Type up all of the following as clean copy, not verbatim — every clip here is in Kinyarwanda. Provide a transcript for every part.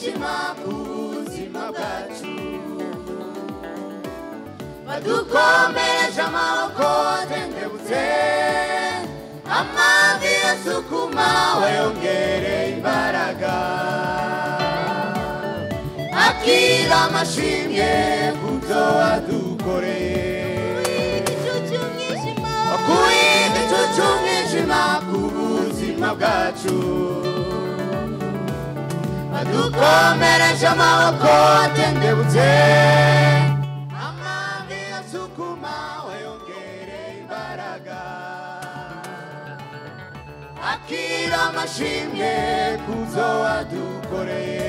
umwijima ku buzima bwacu badukomereje amaboko atendebutse amavi asukuma wayongereye imbaraga akira amashimwe kubyo wadukoreye wakuye igicucu umwijima ku buzima bwacu badukomereje amaboko atendebutse amavi asukuma wayongereye imbaraga akira amashimwe kubyo wadukoreye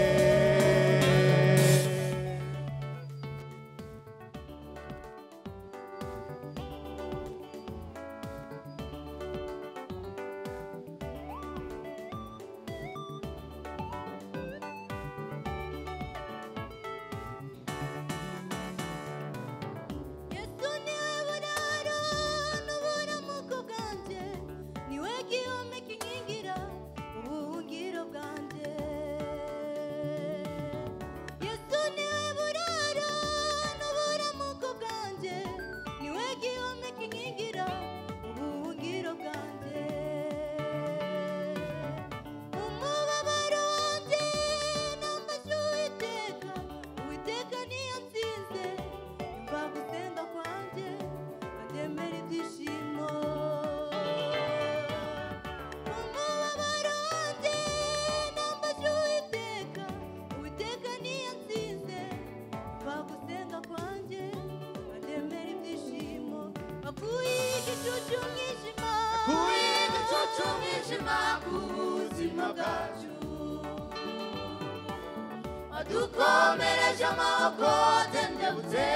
dukomereje amaboko atendebutse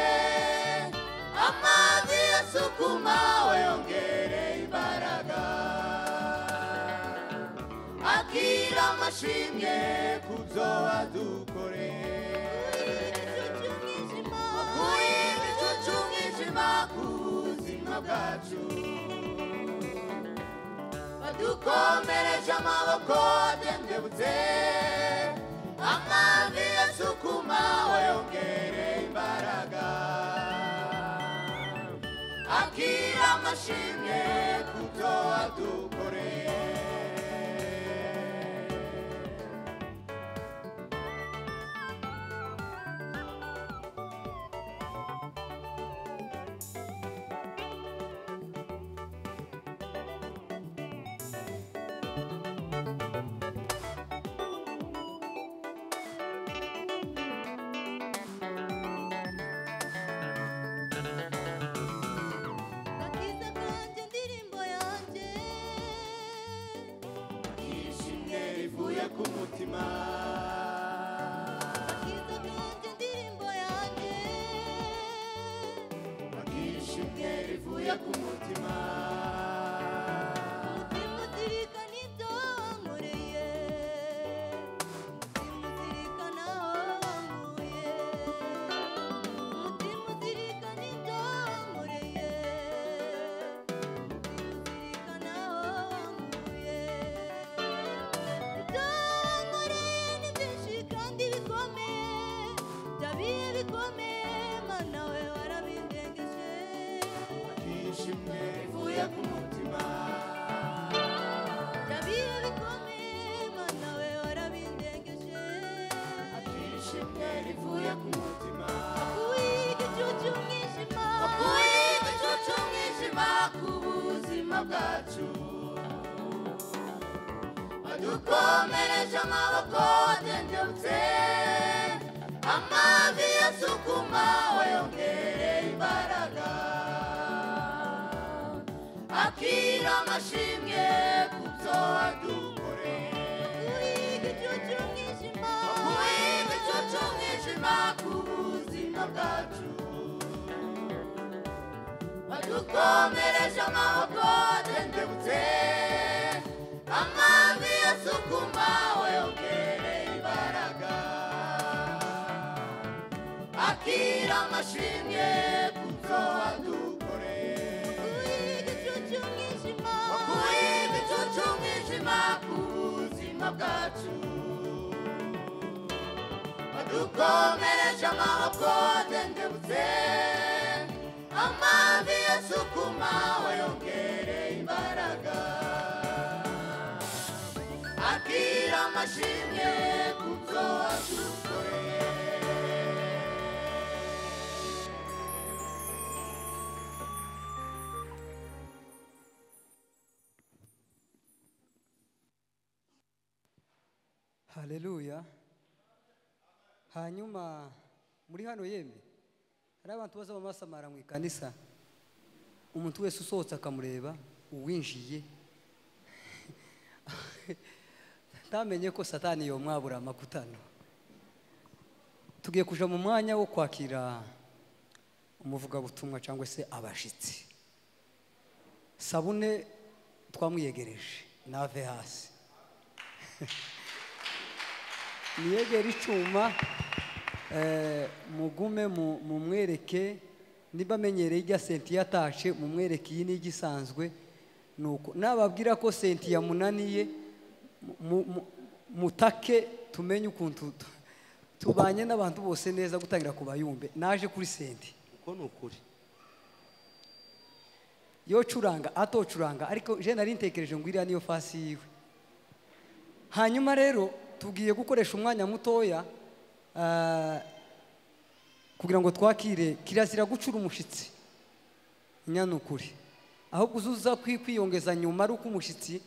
amazi asukuma wayongereye imbaraga akira amashimwe kubyo wadukoreye wakuye igicucu umwijima ku buzima bwacu badukomereje amaboko atendebutse amavi asukuma wayongereye imbaraga akira amashimwe kubyo wadukoreye kumutima akiza kanje ndirimbo yanjye akishimye rivuye kumutima mutimuzirika nibyo wankoreye mutimuzirika naho wankuye mutimuzirika nibyo wankoreye mutimuzirika naho wankuye akishimwe rivuye kumutima jabiye bikomeye mana we warabindengeje akishimwe rivuye kumutima wakuye igicucu umwijima ku buzima bwacu badukomereje amaboko atendebutse amavi asukuma wayongereye imbaraga akira amashimwe kubyo wadukoreye wakuye igicucu umwijima ku buzima bwacu badukomereje amaboko atendebutse amavi asukuma wayongereye imbaraga akira amashimwe kubyo wadukoreye wakuye igicucu umwijima ku buzima bwacu wadukomereje amaboko atendebutse amavi yasukuma wayongereye imbaraga akira amashimwe kubyo wadukoreye. Haleluya. Hanyuma muri hano yemwe hari abantu baza bamasamara mu ikanisa, umuntu wese usohotse akamureba uwinjiye ntamenye ko satani yo mwabura amakutano. Tugiye kuja mu mwanya wo kwakira umuvugabutumwa cyangwa se abashitsi. Sabune twamwiyegereje nave hasi niyegera icuma mugume mumwereke niba amenyereye ijya senti yatashe mumwereke iyi ni igisanzwe nuko nababwira ko senti yamunaniye mutake tumenye ukuntu tubanye n'abantu bose neza gutangira kubayumbe. Naje kuri senti uko nukuri yo curanga atocuranga ariko je nari ntekereje ngo iriya niyo fasi yiwe. Hanyuma rero tugiye gukoresha umwanya mutoya kugira ngo twakire. Kirazira gucura umushitsi nyanukuri, ahubwo uzuza kwiyongeza nyuma ari uko umushitsi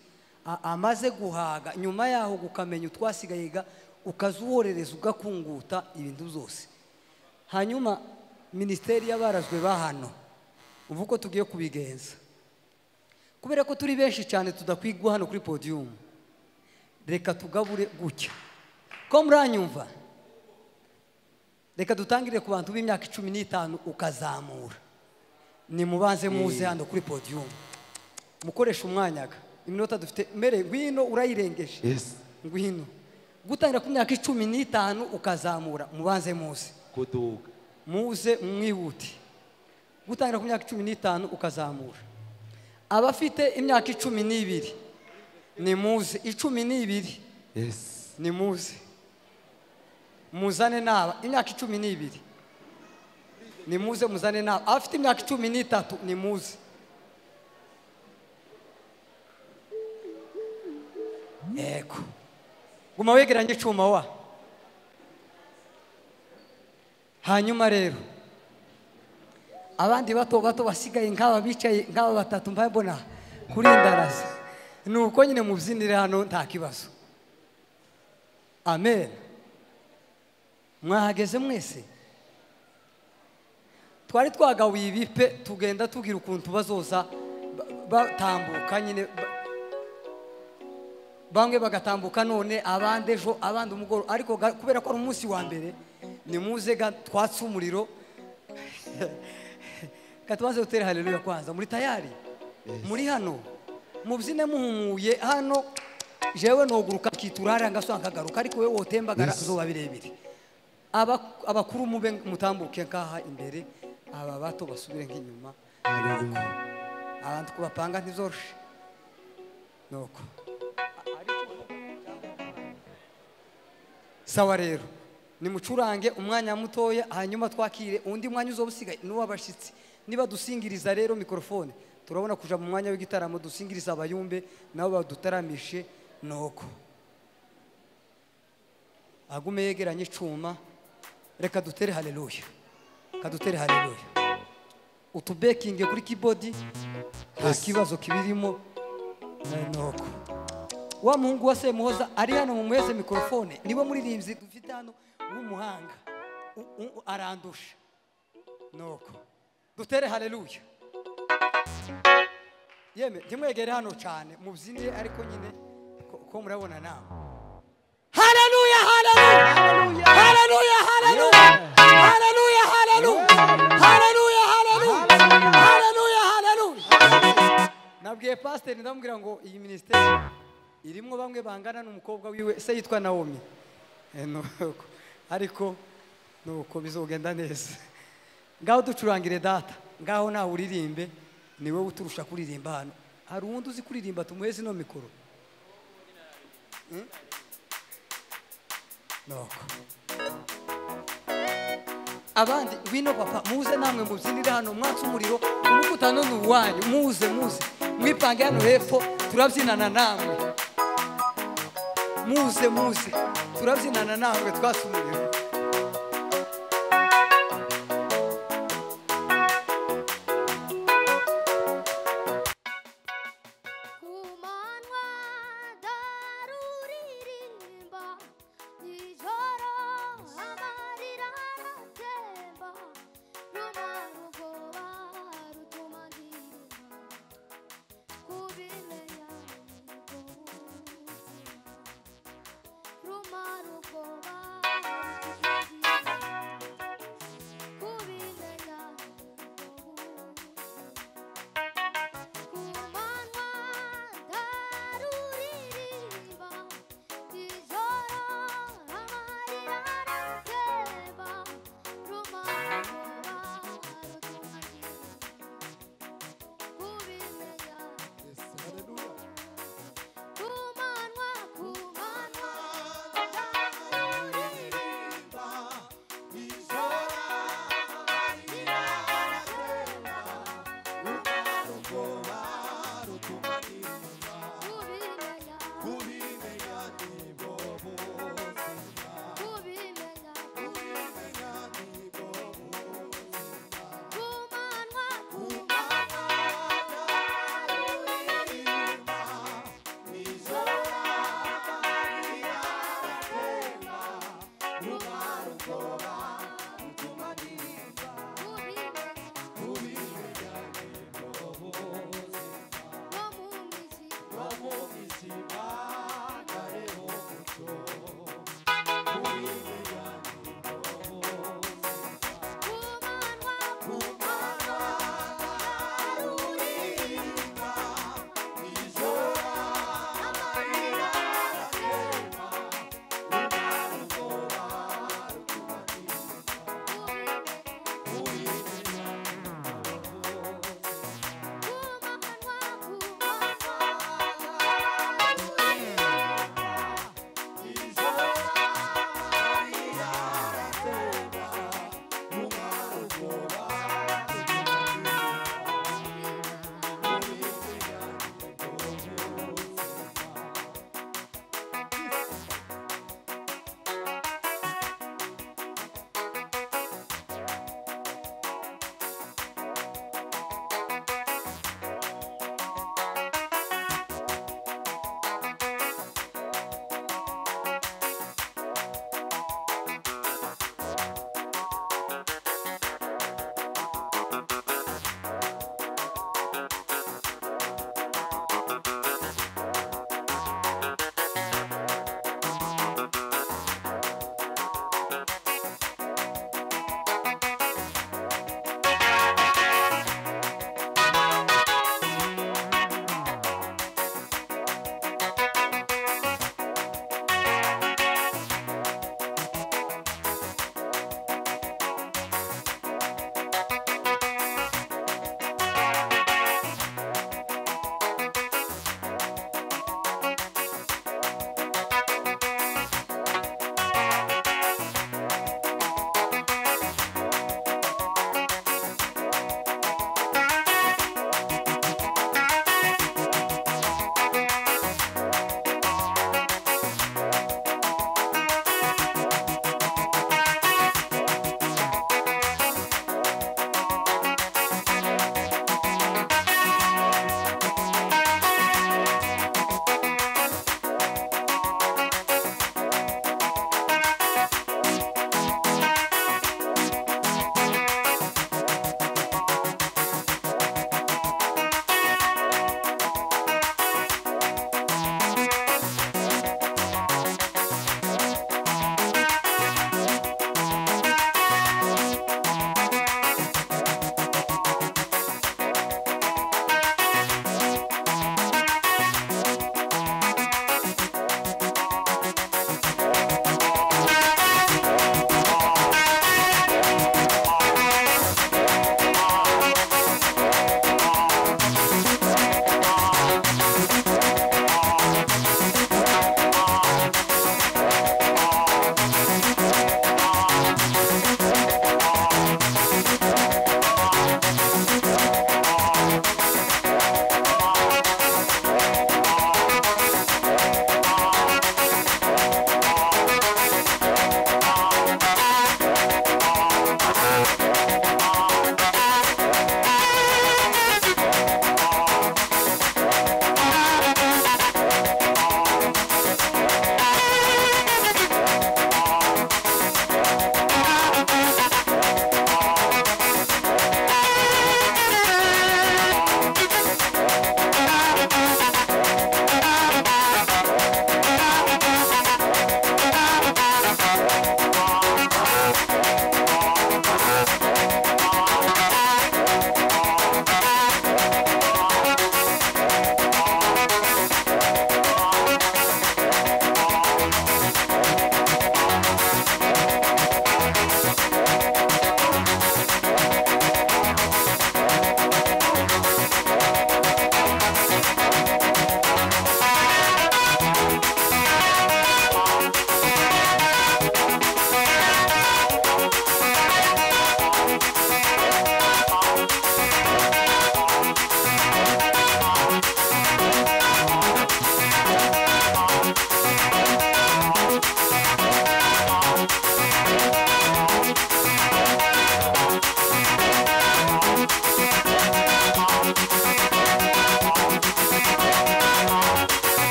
amaze guhaga, nyuma yaho gukamenya utwasigaye ukazuhorereza ugakunguta ibintu byose. Hanyuma ministeri y'abarazwe bahano uvuko tugiye kubigenza kubera ko turi benshi cyane tudakwigwa hano kuri podium. Reka tugabure gutya ko muranyumva. Reka dutangire ku bantu b'imyaka 15 ukazamura. Ni mubanze muze hano kuri podium mukoresha umwanyaga iminota dufite mere ngwino urayirengeje. yes Ngwino gutangira ku myaka 15 ukazamura mubanze muze kuduga muze mwihuti. Gutangira ku myaka 15 ukazamura. Abafite imyaka 12 ni muze 12 yes ni muze muzane naba imyaka 12 ni muze muzane naba. Abafite imyaka 13 ni muze. Ego guma wegeranye icuma wa. Hanyuma rero abandi bato basigaye nk'aba bicaye nk'aba batatu mbabona kuri ndaraza nuko nyine mubyinire hano nta kibazo. Amen. Mwahageze mwese. Twari twagawiye ibipe tugenda tugira ukuntu bazoza batambuka nyine bamwe bagatambuka none abandi ejo abandi umugoro ariko kubera ko ari umunsi wa mbere ni muze twatse umuriro. Katubaze utere haleluya kwanza. Muri tayari? Muri hano mubyine muhumuye hano. Jewe noguruka kiturara ngasanga garuka ariko we wotembagara zoba birebire. Abakuru mube mutambuke nkaha imbere, aba bato basubire nk'inyuma. Abantu kubapanga ntizoroshe nuko. Sawa rero ni mucurange umwanya mutoya hanyuma twakire undi mwanya uzobusigaye n'uwabashitsi. Niba dusingiriza rero mikrofone turabona kuja mu mwanya w'igitaramo dusingiriza abayumbe nabo badutaramishe nuko. Agume yegeranye icuma. Reka dutere haleluya. Kadutere haleluya. Utubekinge kuri keyboard nta kibazo kibirimo nuko. Wa muhungu wa Semuhoza ari hano mu mweze mikrofone niwe muririmbyi dufite hano w'umuhanga arandusha nuko. Dutere haleluya. Yeme ndimwegere hano cyane mubyinire ariko nyine ko murabona nawe. Haleluya haleluya haleluya haleluya haleluya haleluya haleluya haleluya haleluya haleluya. Nabwiye pastor ndamubwira ngo iyi ministeri irimo bamwe bangana n'umukobwa wiwe se yitwa Naomi. Nuko ariko nuko bizogenda neza. Ngaho ducurangire data ngaho nawe uririmbe niwe uturusha kuririmba hano. Hari uwundi uzi kuririmba tumuheze no mikoro. Nuko abandi ngwino papa muze namwe mubyinire hano mwatse umuriro umukutano ni uwanyu muze mwipange hano hepfo turabyinana namwe muze turabyinana namwe twatse umuriro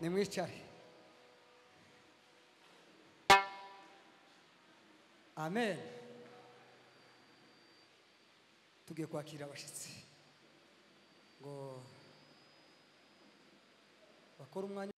nimwicare. Amen. Tugiye kwakira abashitsi ngo bakora umwanya.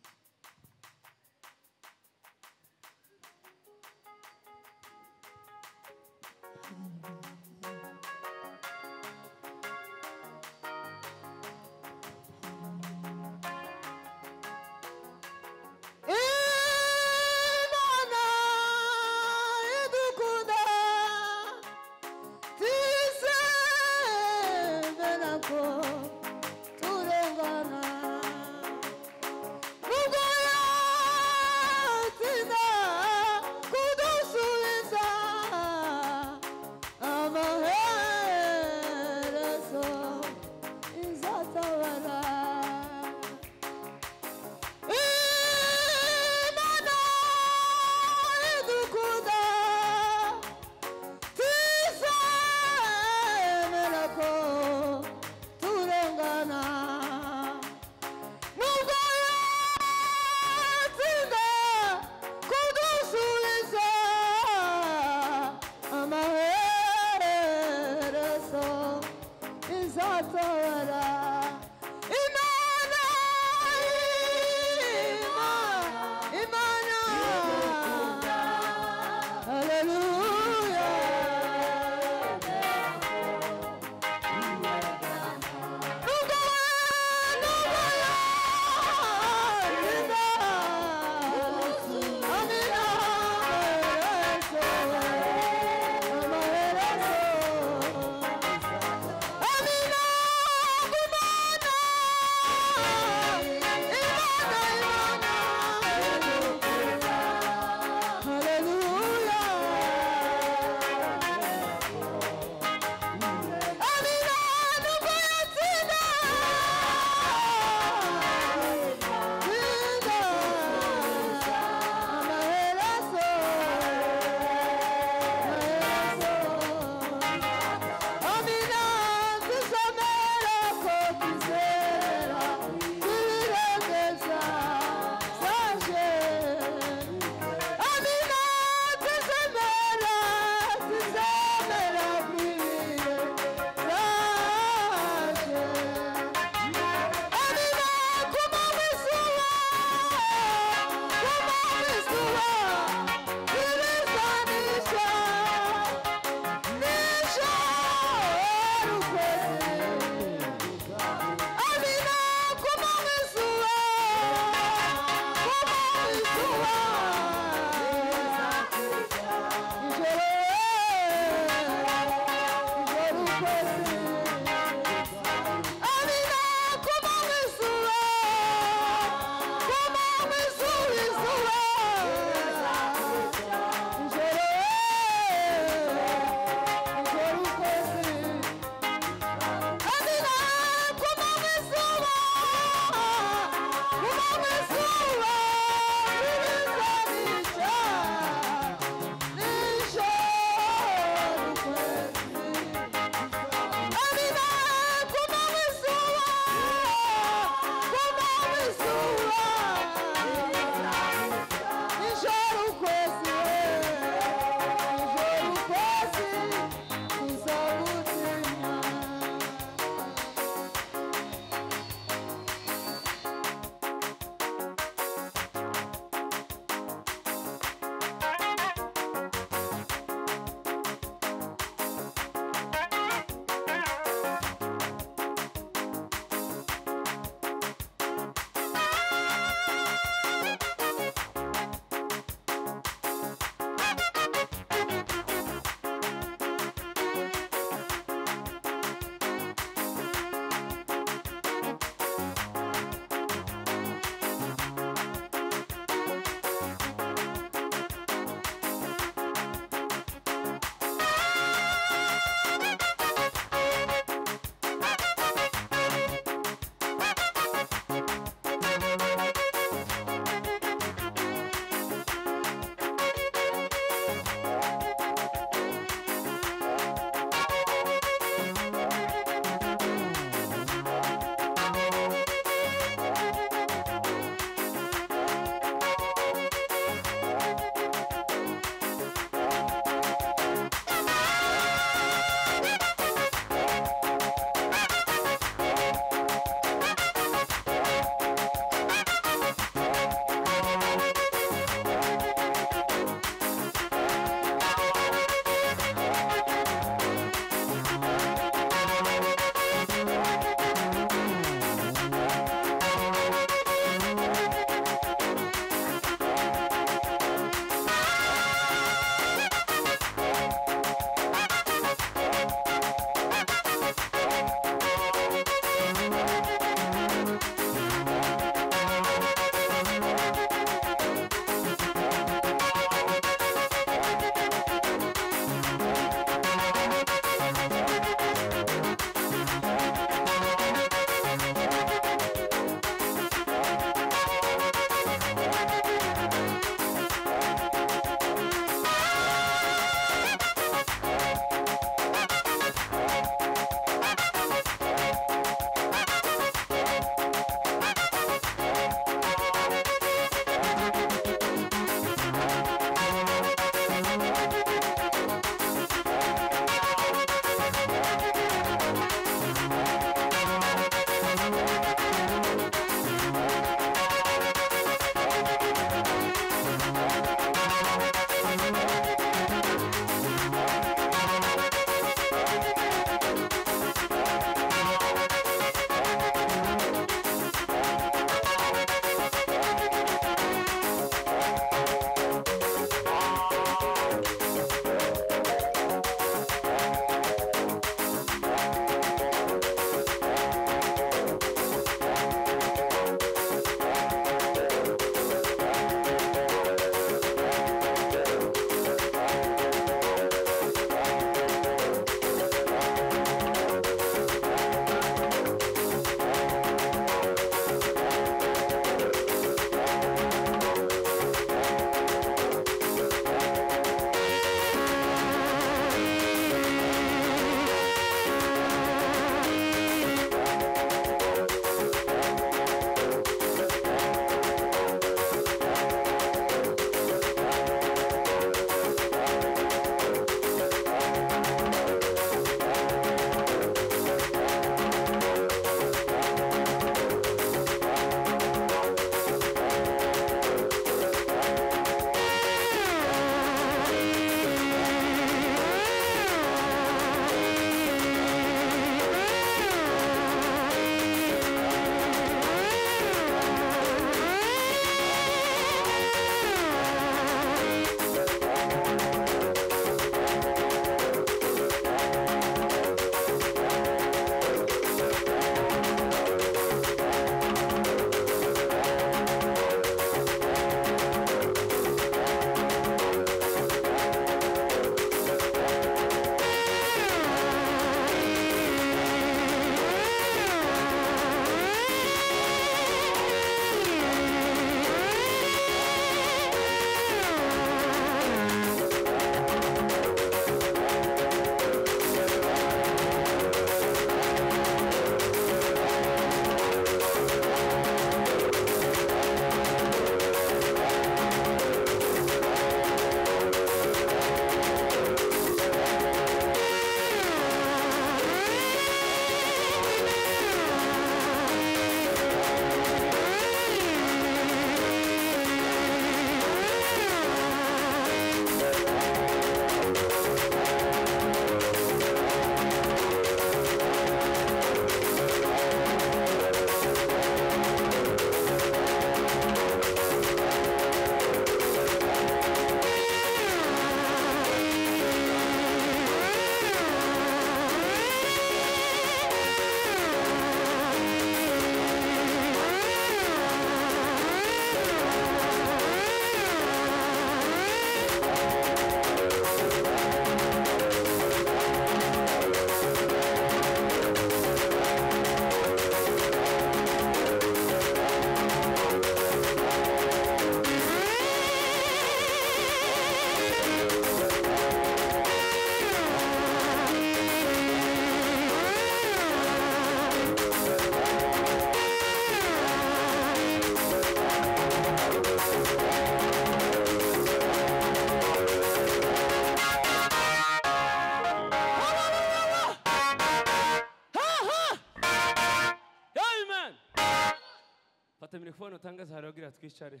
mikrofone utangaza haragira twicare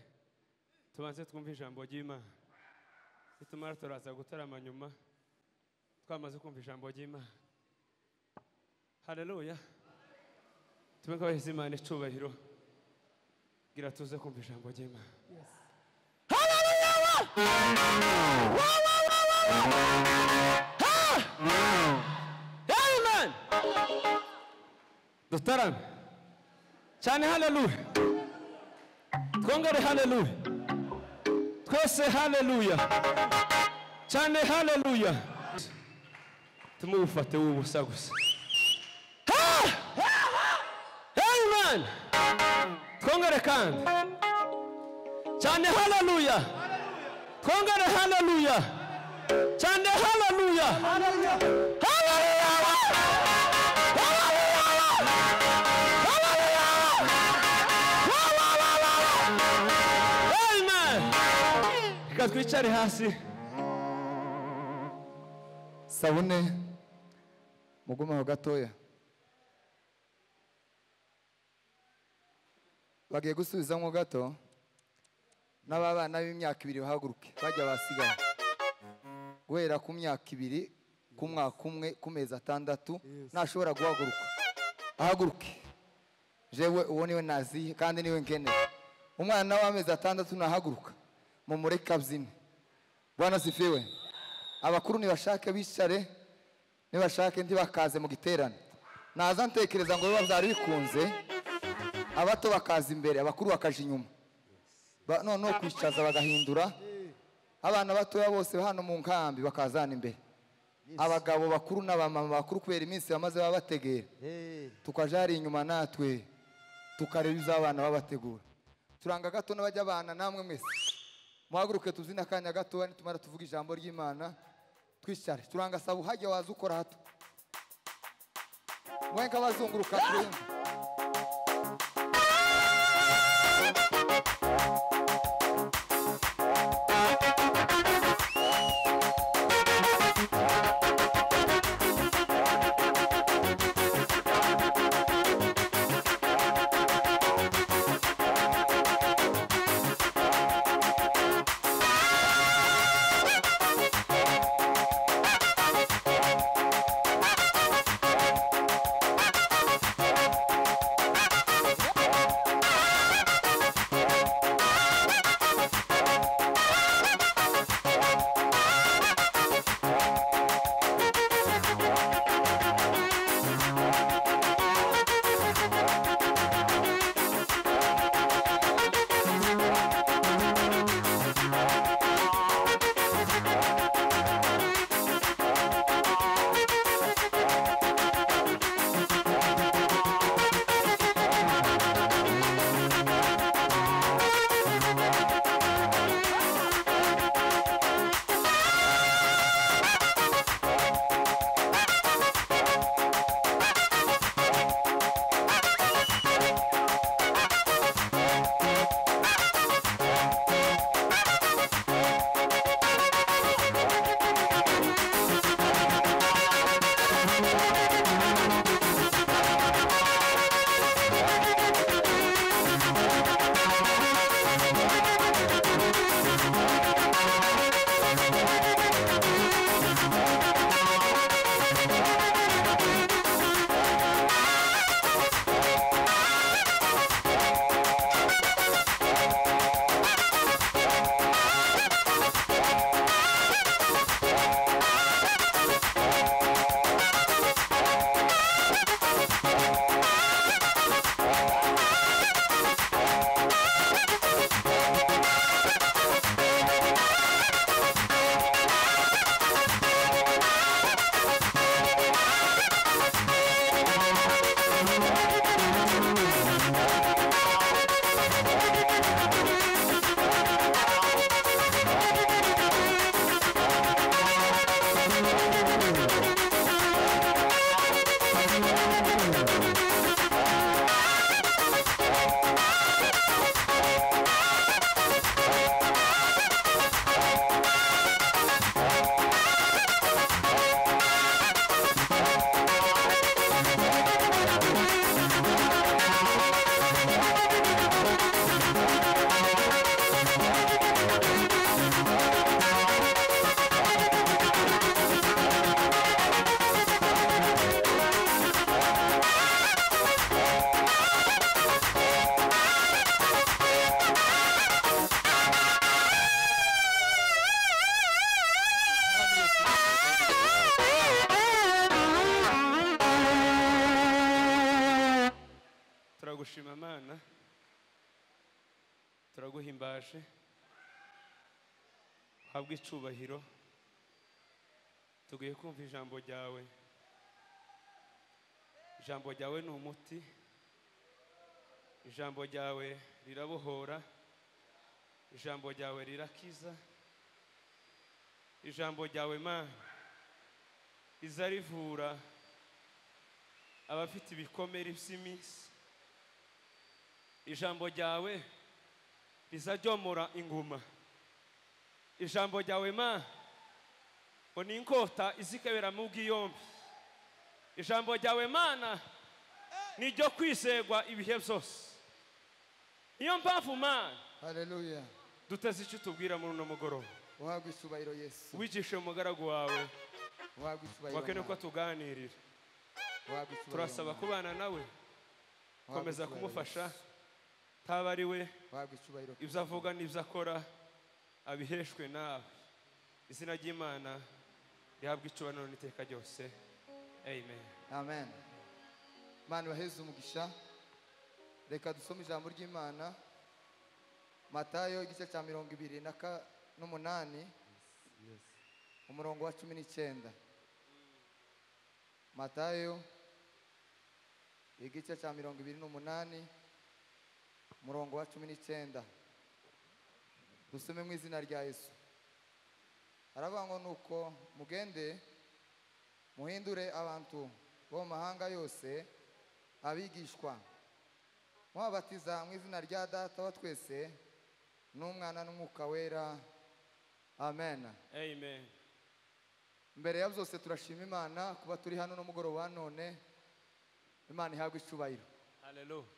tubanze twumva ijambo ry'Imana bitumara turaza gutarama nyuma twamaze kumva ijambo ry'Imana. Haleluya. Tumenga baheze Imana icubahiro gira tuze kumva ijambo ry'Imana. Haleluya. Amen. Dutarame cyane. Haleluya. Twongere haleluya. Twese haleluya cyane. Haleluya. Tumufate ubusa gusa. Amen. Twongere kandi cyane. Haleluya. Twongere haleluya cyane. Haleluya. Haleluya. Twicare hasi. Sabune mugumaho gatoya. Bagiye gusubizamo gato n'ababana b'imyaka 2 bahaguruke bajya basigaye guhera ku myaka 2 ku mwaka umwe ku mezi 6 nashobora guhaguruka ahaguruke. Jewe uwo niwe nazi kandi niwe nkeneye. Umwana w'amezi 6 nahaguruka mu mureka byine. Bwana sifiwe. Abakuru nibashake bicare, nibashake ntibakaze mu giterane. Naza ntekereza ngo biba byari bikunze abato bakaza imbere, abakuru bakaje inyuma. No kwicaza bagahindura. Abana batoya bose hano mu nkambi bakazana imbere. Abagabo bakuru n'abamama bakuru kubera iminsi bamaze babategera. Tukajari inyuma natwe tukareba izabana babategura. Turanga gato n'abajya abana namwe mwese. Muhaguruke tuzina kanya gato nitumara tuvuga ijambo ry'Imana twicare. Turanga sabu hajya waza ukora hato. Mwenka bazunguruka turembe. turagushima Mana, turaguhimbaje, habwe icubahiro. Tugiye kumva ijambo ryawe. Ijambo ryawe ni umuti, ijambo ryawe rirabohora, ijambo ryawe rirakiza, ijambo ryawe Mana riza rivura abafite ibikomere by'iminsi. Ijambo ryawe riza ryomora inguma. Ijambo ryawe Mana ngo ni inkota izikebera mu bwiyombi. Ijambo ryawe Mana ni ryo kwizerwa ibihe byose. Niyo mpamvu Mana Haleluya. duteze icyo tubwira muri uno mugoroba. Uhabwe icubahiro Yesu. Wigishe umugaragu wawe, Uhabwe icubahiro. wakene ko tuganirira. Uhabwe icubahiro. Turasaba kubana nawe, komeza icubahiro kumufasha, Yesu. taba ari we Uhabwe icubahiro. ibyo avuga n'ibyo akora abiheshwe nawe. Izina ry'Imana rihabwe icubahiro n'iteka ryose. Amen. Amen. Imana ibaheze umugisha. Reka dusome ijambo ry'Imana. Matayo igice cya 28 umurongo wa 19. Matayo igice cya 28 umurongo wa 19. Dusome mu izina rya Yesu. Aravuga ngo nuko mugende muhindure abantu bo mu mahanga yose abigishwa, mubabatiza mu izina rya Data wa twese n'Umwana n'Umwuka wera. Amen. Amen. Mbere ya byose turashima Imana kuba turi hano no mugoroba none. Imana ihabwe icubahiro. Hallelujah.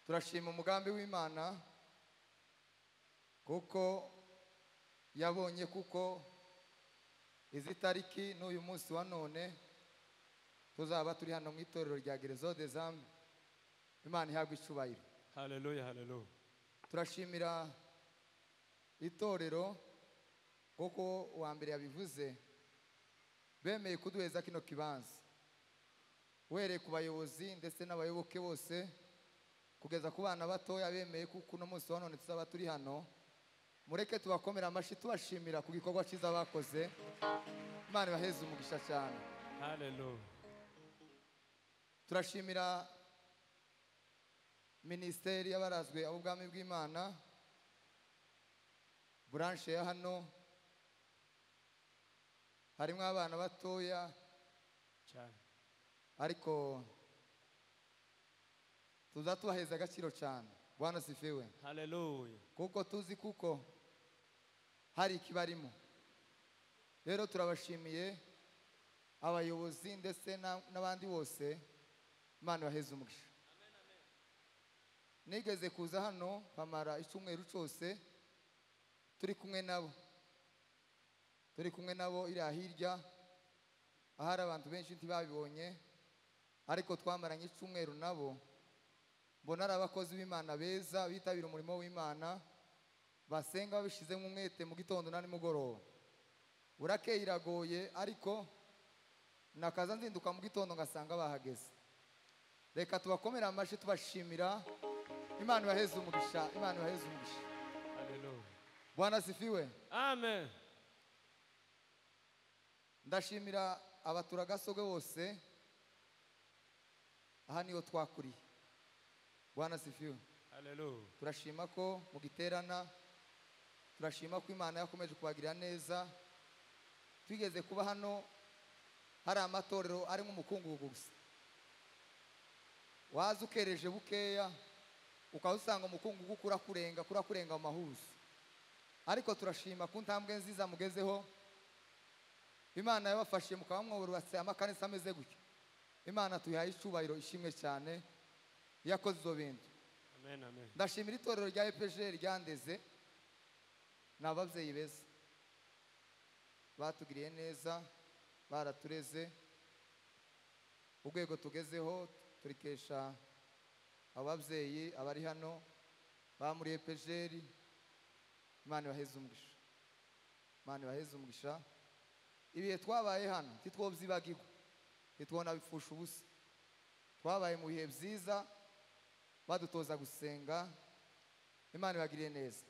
Turashima umugambi w'Imana kuko yabonye kuko izi tariki n'uyu munsi wa none tuzaba turi hano mu itorero rya Gereza des Âmes. Imana ihabwe icubahiro. Hallelujah. Hallelujah. Turashimira itorero kuko uwa mbere yabivuze, bemeye kuduheza kino kibanza, uhereye ku bayobozi ndetse n'abayoboke bose kugeza ku bana batoya, bemeye kuko uno munsi wa none tuzaba turi hano. Mureke tubakomera amashyi tubashimira ku gikorwa cyiza bakoze. Imana ibaheze umugisha cyane. Hallelujah. Turashimira Ministeri y'abarazwe ab'ubwami bw'Imana, branche ya hano harimo abana batoya Cyane. ariko tuza tubaheza agaciro cyane. Bwana sifiwe. Hallelujah. Kuko tuzi kuko hari ikibarimo. Rero turabashimiye abayobozi ndetse n'abandi bose. Imana ibaheze umugisha. Nigeze kuza hano pamara icyumweru cyose turi kumwe nabo iri hirya ahari abantu benshi ntibabibonye, ariko twamaranye icyumweru nabo. Mbona ari abakozi b'Imana beza bitabira umurimo w'Imana, basenga babishizemo umwete mu gitondo na nimugoroba. Urakeye iragoye, ariko nakaza nzinduka mu gitondo ngasanga bahageze. Reka tubakomera amashyi tubashimira. Imana ibaheze umugisha. Imana ibaheze umugisha. Hallelujah. Bwana sifiwe. Amen. Ndashimira abaturagasoge bose. Aha niho twakuriye. Bwana sifiwe. Hallelujah. Turashima ko mu giterana, turashima ko Imana yakomeje kubagirira neza. Twigeze kuba hano hari amatorero ari nk'umukungugu gusa, waza ukereje bukeya ukawusanga umukungugu kurakurenga mu mahuzo. Ariko turashima ku ntambwe nziza mugezeho. Imana yabafashije mukaba mwubatse amakanisa ameze gutya. Imana tuyihaye icubahiro, ishimwe cyane. Yakoze izo bintu. Amen. Amen. Ndashimira itorero rya EPG ryandeze, n'ababyeyi beza batugiriye neza, baratureze. Urwego tugezeho turikesha ababyeyi abari hano ba muri EPG. Imana ibaheze umugisha. Imana ibaheze umugisha. Ibihe twabaye hano ntitwobyibagirwa, ntitwona bipfusha ubusa. Twabaye mu bihe byiza, badutoza gusenga. Imana ibagiriye neza.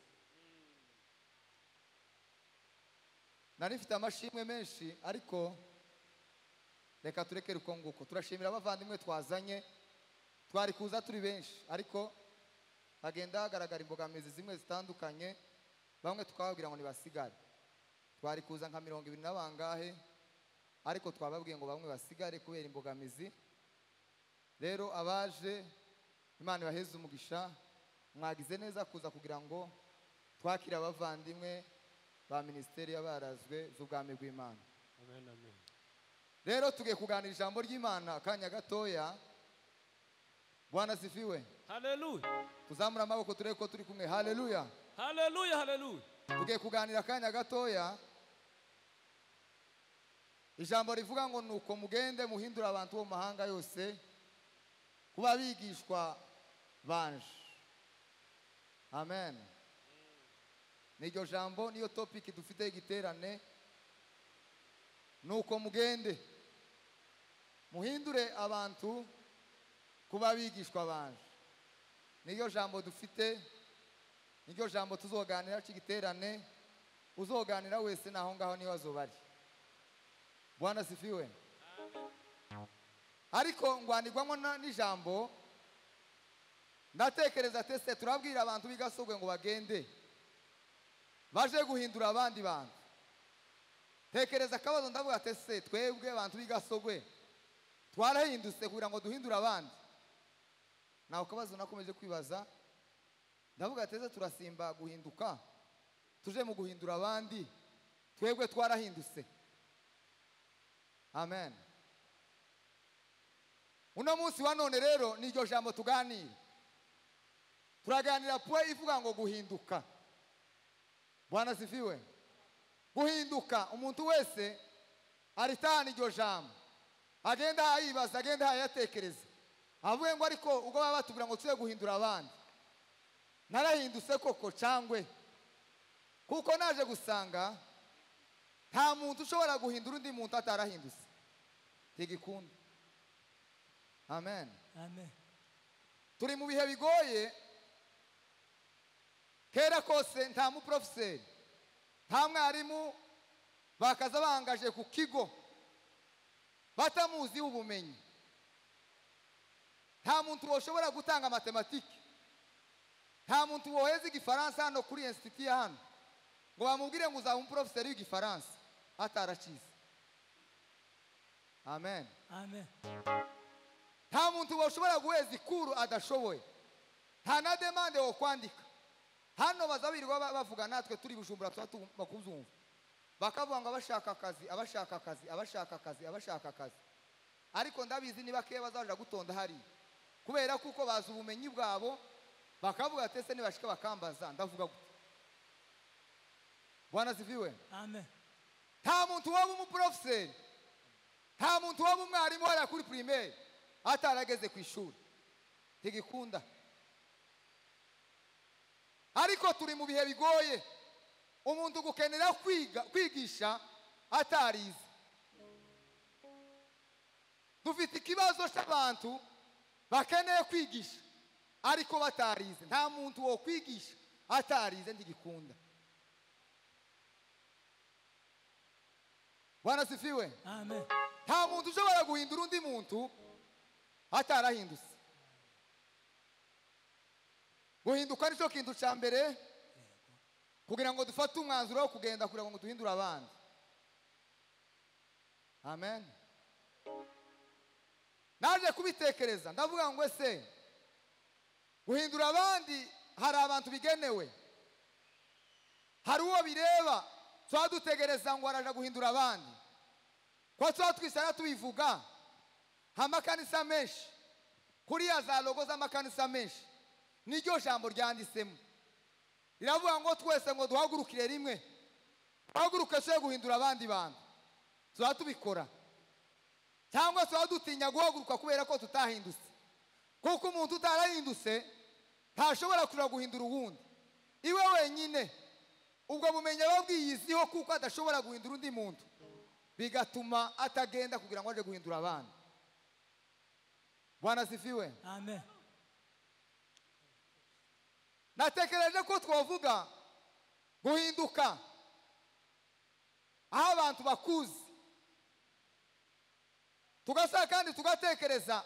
Nari mfite amashimwe menshi ariko reka turekere uko nguko. Turashimira abavandimwe twazanye, twari kuza turi benshi ariko hagenda hagaragara imbogamizi zimwe zitandukanye, bamwe tukababwira ngo nibasigare. Twari kuza nka 20 n'abangahe ariko twababwiye ngo bamwe basigare kubera imbogamizi. Rero abaje Imana ibaheze umugisha, mwagize neza kuza kugira ngo twakire abavandimwe ba ministeri y'abarazwe z'ubwami bw'Imana. Amen, amen. Rero tugiye kuganira ijambo ry'Imana akanya gatoya. Bwana sifiwe. Hallelujah. Tuzamura amaboko turebe ko turi kumwe. Hallelujah. Hallelujah, hallelujah. Tugiye kuganira akanya gatoya. Ijambo rivuga ngo nuko mugende muhindura abantu bo mahanga yose kuba bigishwa banje. Amen. Niryo jambo niyo topic dufite igiterane. Nuko mugende muhindure abantu kuba bigishwa banje. Niryo jambo dufite, niryo jambo tuzoganira cy'igiterane. Uzoganira wese naho ngaho niho azobari. Bwana sifiwe. Ariko ngwanirwamo n'ijambo ndatekereza tese turabwira abantu bigasogwe ngo bagende baje guhindura abandi bantu. Tekereza kabazo ndavuga tese twebwe abantu bigasogwe twarahindutse kugira ngo duhindura abandi. Naho kabazo nakomeje kwibaza ndavuga tese turasimba guhinduka tuje mu guhindura abandi, twebwe twarahindutse. Amen. Uno munsi wa none rero niryo jambo tuganira. Turaganira pwe ivuga ngo guhinduka. Bwana sifiwe. Guhinduka umuntu wese aritana iryo jambo. Agenda ayibaza, agenda ayatekereza. Avuye ngo ariko ubwo baba batubwira ngo tuze guhindura abandi. Narahindutse koko cyangwe? Kuko naje gusanga nta muntu ushobora guhindura undi muntu atarahindutse. Tigikunda. Amen. Amen. Turi mu bihe bigoye. Kera kose nta mu professeur, nta mwarimu bakaza bangaje ku kigo batamuzi ubumenyi. Nta muntu woshobora gutanga matematike, nta muntu woheza igifaransa hano kuri institut hano ngo bamubwire ngo uzaba umuprofesseur w'igifaransa ataracize. Amen. Amen. Nta muntu woshobora guheza ikuru adashoboye, nta na demande wo kwandika. Hano bazabirirwa bavuga natwe turi Bujumbura bakuzumva bakavuga ngo abashaka akazi, abashaka akazi, abashaka akazi, abashaka akazi. Ariko ndabizi niba keye bazaje gutonda hari kubera kuko bazi ubumenyi bwabo bakavuga tese nibashika bakambaza ndavuga gute. Bwana sifiwe. Amen. Nta muntu waba umuprofesseur, nta muntu waba umwarimu wala kuri primaire atarageze ku ishuri. Tigikunda. Ariko turi mu bihe bigoye. Umuntu gukenera kwigisha atarize. Dufite ikibazo cy'abantu bakeneye kwigisha ariko batarize. Nta muntu wo kwigisha atarize ndigikunda. Bwana sifiwe. Amen. Nta muntu ushobora guhindura undi muntu atarahindutse. Guhinduka nicyo kintu cya mbere kugira ngo dufate umwanzuro wo kugenda kugira ngo duhindure abandi. Amen. Naje kubitekereza ndavuga ngo ese guhindura abandi hari abantu bigenewe, hari uwo bireba twadutegereza ngo araje guhindura abandi. Kwa twatwisana tubivuga amakanisa menshi kuri ya za logo z'amakanisa menshi niryo jambo ryanditsemo. Riravuga ngo twese ngo duhagurukire rimwe, duhaguruke cyo guhindura abandi bantu. Tuzatubikora cyangwa tuzadutinya guhaguruka kubera ko tutahindutse. Kuko umuntu utarahindutse ntashobora kuja guhindura uwundi. Iwe wenyine ubwo bumenye babwiyiziho kuko adashobora guhindura undi muntu, bigatuma atagenda kugira ngo aje guhindura abandi. Bwana sifiwe. Amen. natekereje ko twavuga guhinduka aho abantu bakuzi, tugasaba kandi tugatekereza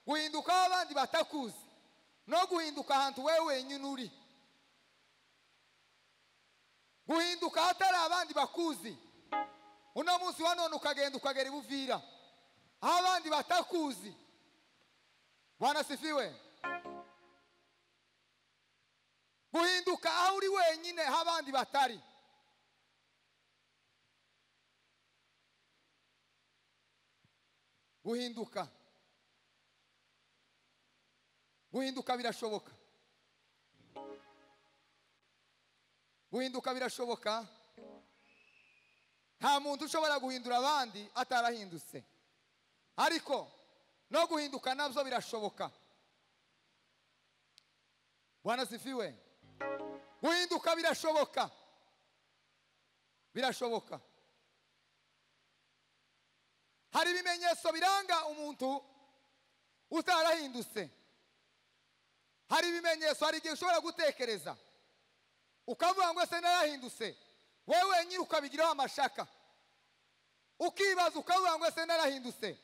guhinduka aho abandi batakuzi, no guhinduka ahantu wewe wenyine uri, guhinduka ahatari abandi bakuzi. Uno munsi wa none ukagenda ukagera ibuvira aho abandi batakuzi. Bwana sifiwe. Guhinduka aho uri wenyine aho abandi batari. Guhinduka birashoboka. Guhinduka birashoboka. Nta muntu ushobora guhindura abandi atarahindutse, ariko no guhinduka nabyo birashoboka. Bwana sifiwe. Guhinduka birashoboka. Birashoboka. Hari ibimenyetso biranga umuntu utarahindutse. Hari ibimenyetso, hari igihe ushobora gutekereza ukavuga ngo se narahindutse, wewe nyiri ukabigiraho amashaka, ukibaza ukavuga ngo se narahindutse,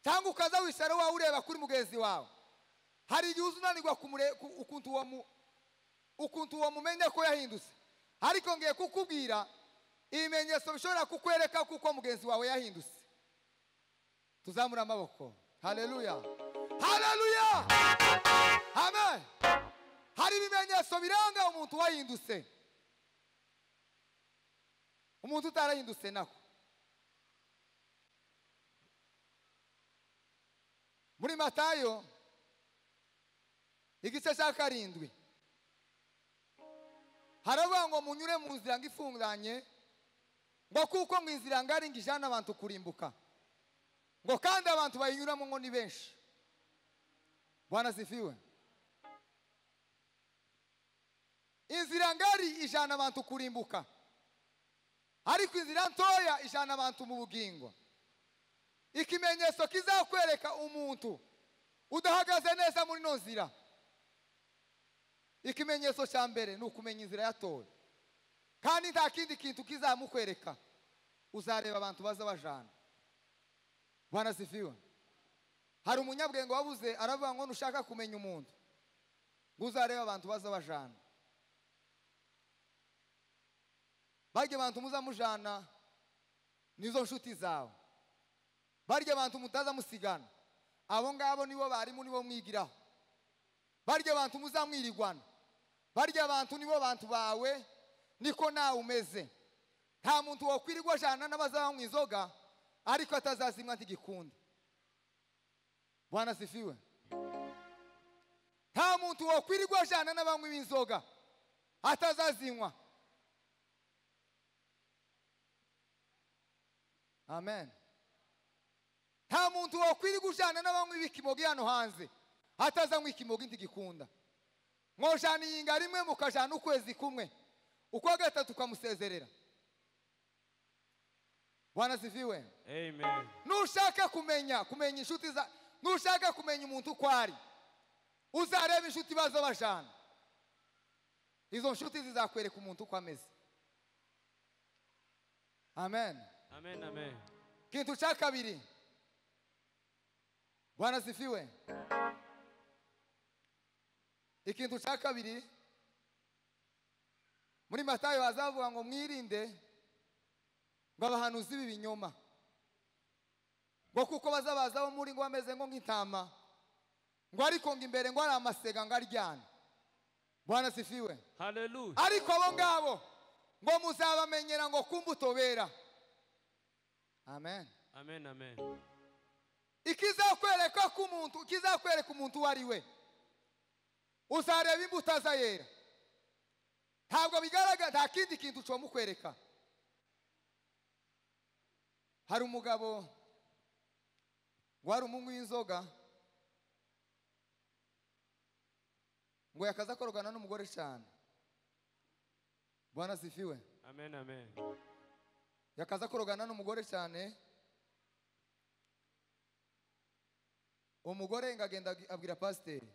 cyangwa ukaza wishara wawe ureba kuri mugenzi wawe. Hari igihe uzunanirwa ukuntu uwo mumenya ko yahindutse, ariko ngiye kukubwira ibimenyetso bishobora kukwereka kuko mugenzi wawe yahindutse. Tuzamura amaboko. Haleluya, haleluya, amen. Hari ibimenyetso biranga umuntu wahindutse, umuntu utarahindutse nako. Muri Matayo igice cya 7 haravuga ngo munyure mu nzira ngifunganye, ngo kuko mu nzira ngari ngijana abantu kurimbuka, ngo kandi abantu bayinyuramo ngo ni benshi. Bwana sifiwe. Inzira ngari ijana abantu kurimbuka, ariko inzira ntoya ijana abantu mu bugingo. Ikimenyetso kizakwereka umuntu udahagaze neza muri no nzira, ikimenyetso cya mbere ni ukumenya inzira yatowe, kandi nta kindi kintu kizamukwereka. Uzareba abantu baza bajana. Bwana sifiwe. Hari umunyabwenge wabuze aravuga ngo nushaka kumenya umuntu ngo uzareba abantu baza bajana. Barya abantu muza mujana nizo nshuti zawe. Barya abantu mutaza musigana, abo ngabo nibo barimu, nibo mwigiraho. Barya abantu muza mwirigwana, barya abantu nibo bantu bawe, niko nawe umeze. Nta muntu wakwirirwa jana n'abazaba mu inzoga ariko atazazimwa ntigikunda. Bwana sifiwe. Nta muntu wakwirirwa jana n'abanywi b'inzoga atazazinywa. Amen. Nta muntu wakwirirwa ujana n'abanywi b'ikimogi hano hanze atazanywa ikimogi ntigikunda. Mwojana iyinga rimwe mukajana ukwezi kumwe, ukwa gatatu ukamusezerera. Bwana sifiwe. Amen. Nushaka kumenya inshuti za, nushaka kumenya umuntu uko ari, uzareba inshuti bazo bajana. Izo nshuti zizakwereka umuntu uko ameze. Amen. Amen, amen. Kintu cha kabiri. Bwana sifiwe. Ikintu cha kabiri, muri Matayo hazavuga ngo mwirinde ngo abahanuzi b'ibinyoma, ngo kuko bazabaza bo muri ngo bameze ngo nk'intama, ngo ariko ngo imbere ngo ari amasega ngo aryana. Bwana sifiwe. Hallelujah. Ariko abo ngabo ngo muzabamenyera ngo kumbuto bera. Amen. Amen, amen. Ikizakwereka ko umuntu, ikizakwereka umuntu wari we, uzareba imbuto za yera. Ntabwo bigaragara, nta kindi kintu cyo mukwereka. Hari umugabo wari umunywi w'inzoga, ngo yakaza korogana n'umugore cyane. Bwana sifiwe. Amen, amen. Yakaza korogana n'umugore cyane. Umugore ngagenda abwira pasiteri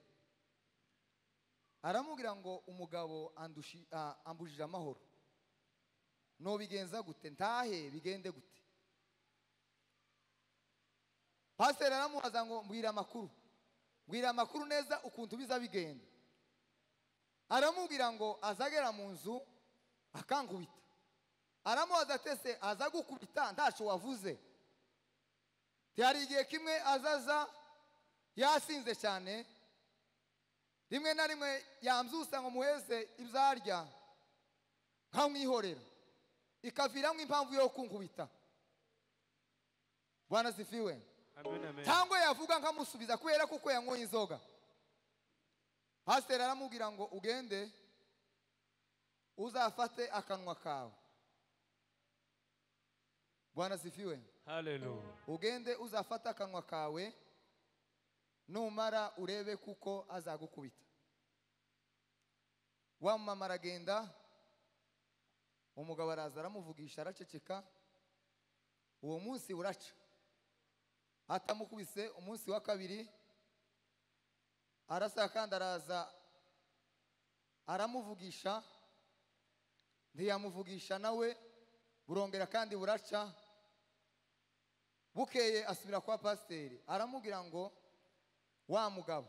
aramubwira ngo umugabo ambujije amahoro, nobigenza gute, ntahe bigende gute? Pasiteri aramubaza ngo mbwira amakuru neza ukuntu biza bigenda. Aramubwira ngo azagera mu nzu akankubita. Aramubaza ati ese aza gukubita ntaco wavuze? Hari igihe kimwe azaza yasinze cyane, rimwe na rimwe yamzusa ngo muheze ibyarya nkamwihorera, ikaviramo impamvu yo kunkubita. Bwana sifiwe. Amen, amen. Cyangwa yavuga nkamusubiza kubera kuko yanyoye inzoga. Pasiteri aramubwira ngo ugende uzafate akanwa kawe. Bwana sifiwe. Hallelujah. Ugende uzafata akanwa kawe, numara urebe kuko azagukubita. Wa mama aragenda, umugabo araza aramuvugisha, araceceka. Uwo munsi uraca, atamukubise. Umunsi wa kabiri arasa kandi araza aramuvugisha, ntiyamuvugisha nawe, burongera kandi buraca. Bukeye asubira kwa pasiteri, aramubwira ngo wa mugabo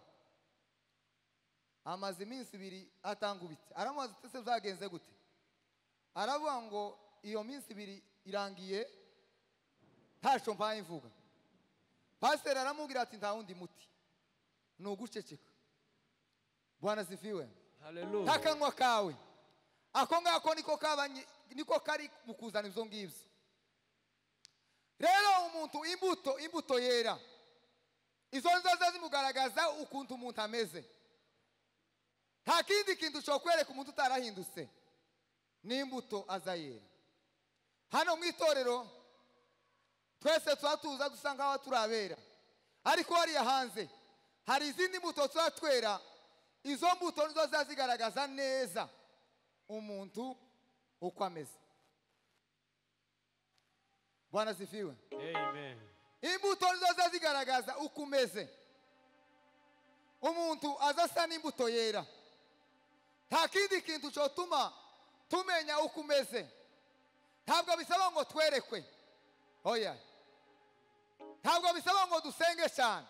amaze iminsi 2 atangubitse. Aramubaza ati se byagenze gute? Aravuga ngo iyo minsi 2 irangiye ntaco mpaye mvuga. Pasiteri aramubwira ati nta wundi muti ni uguceceka. Bwana sifiwe. Hallelujah. Takanwa kawe ako ngako niko kari mukuzana ibyo ngibyo. Rero umuntu imbuto yera, izo nzoza zimugaragaza ukuntu umuntu ameze. Nta kindi kintu cyo kwereka umuntu utarahindutse, ni imbuto azayera. Hano mu itorero twese twatuza dusanga aho turabera, ariko hariya hanze hari izindi mbuto twatwera. Izo mbuto nizo zazigaragaza neza umuntu uko ameze. Bwana sifiwe. Amen. Imbuto nizo zazigaragaza uko umeze. Umuntu azasa n'imbuto yera. Nta kindi kintu cyotuma tumenya uko umeze. Ntabwo bisaba ngo twerekwe, oya. Ntabwo bisaba ngo dusenge cyane,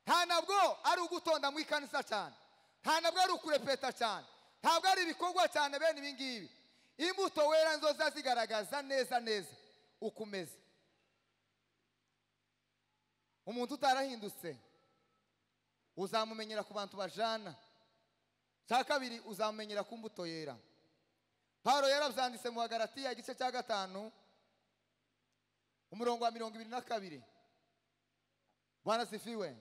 nta nabwo ari ugutonda mu ikanisa cyane, nta nabwo ari ukurepeta cyane, ntabwo ari ibikorwa cyane bene ibi ngibi. Imbuto wera nizo zazigaragaza neza uko umeze. Umuntu utarahindutse uzamumenyera ku bantu bajana. Cya kabiri uzamumenyera ku mbuto yera. Paulo yarabyanditse mu Galatiya igice cya 5 umurongo wa 22. Bwana sifiwe.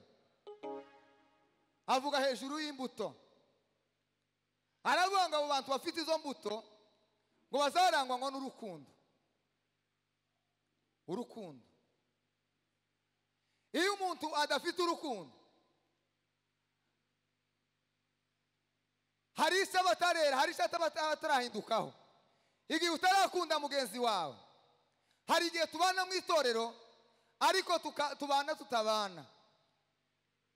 Avuga hejuru y'imbuto, aravuga ngo abo bantu bafite izo mbuto ngo bazarangwa ngo n'urukundo. Urukundo. Iyo umuntu adafite urukundo, hari icyo batarera, hari icyo batarahindukaho. Igihe utarakunda mugenzi wawe, hari igihe tubana mu itorero ariko tubana tutabana.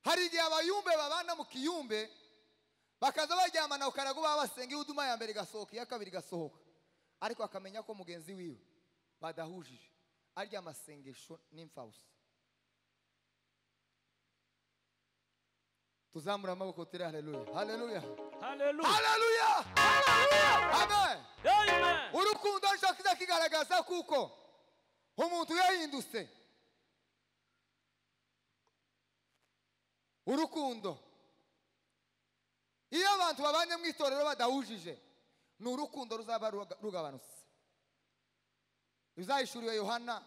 Hari igihe abayumbe babana mu kiyumbe bakaza baryamana ukarago babasenga, ihuduma ya mbere igasohoka, iya kabiri igasohoka, ariko akamenya ko mugenzi wiwe badahujije, arya amasengesho n'imfawusa. Tuzamura amaboko tere haleluya. Haleluya. Hallelujah. Haleluya. Amen. Amen. Urukundo nshaka kigaragaza kuko umuntu yahindutse. Urukundo. Iyo abantu babanye mu itorero badahujije, ni urukundo ruzaba rugabanutse. Bizahishuriwe Yohana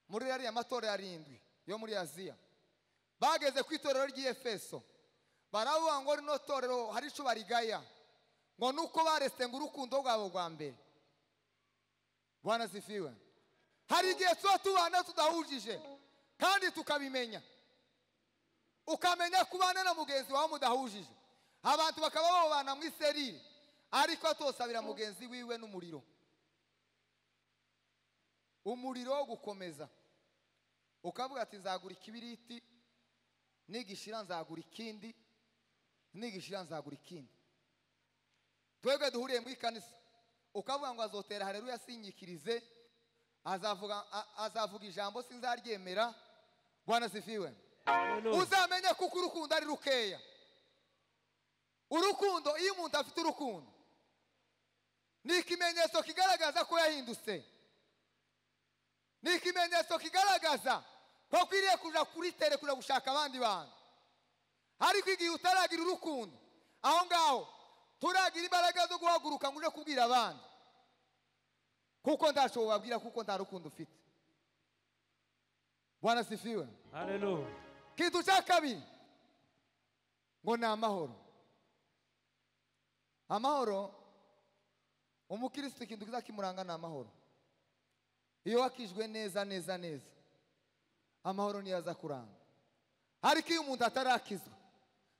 muri yari amatorero 7 yo muri Aziya. Bageze ku itorero ry'Efeso, baravuga ngo rino torero hari ico barigaya, ngo nuko bareste ngo urukundo rwabo rwa mbere. Bwana sifiwe. Hari igihe tubana tudahujije kandi tukabimenya. Ukamenya kubana na mugenzi wawe mudahujije. Abantu bakaba babana mu iserire, ariko atosabira mugenzi wiwe n'umuriro. Umuriro gukomeza. Ukavuga ati nzagura ikibiriti, nigishira nzagura ikindi, nigishira nzagura ikindi. twebwe duhuriye mu ikanisa ukavuga ngo azotera haleluya sinyikirize azavuga ijambo sinzaryemera. Bwana sifiwe. Uzamenye kuko urukundo ari rukeya. Urukundo, iyo umuntu afite urukundo ni ikimenyetso kigaragaza ko yahindutse, ni ikimenyetso kigaragaza ko akwiriye kuja kuri tere kuja gushaka abandi bantu. Ariko igihe utaragira urukundo, aho ngaho turagira imbaraga zo guhaguruka ngo uje kubwira abandi, kuko ndashobo babwira kuko nta rukundo ufite. Bwana sifiwe. Haleluya. Kitu cha kabiri ngo ni amahoro. Amahoro, umukristo ikintu kiza kimuranga ni amahoro. Iyo wakijwe neza neza neza, amahoro niyo aza kuranga. Ariko iyo umuntu atarakizwa,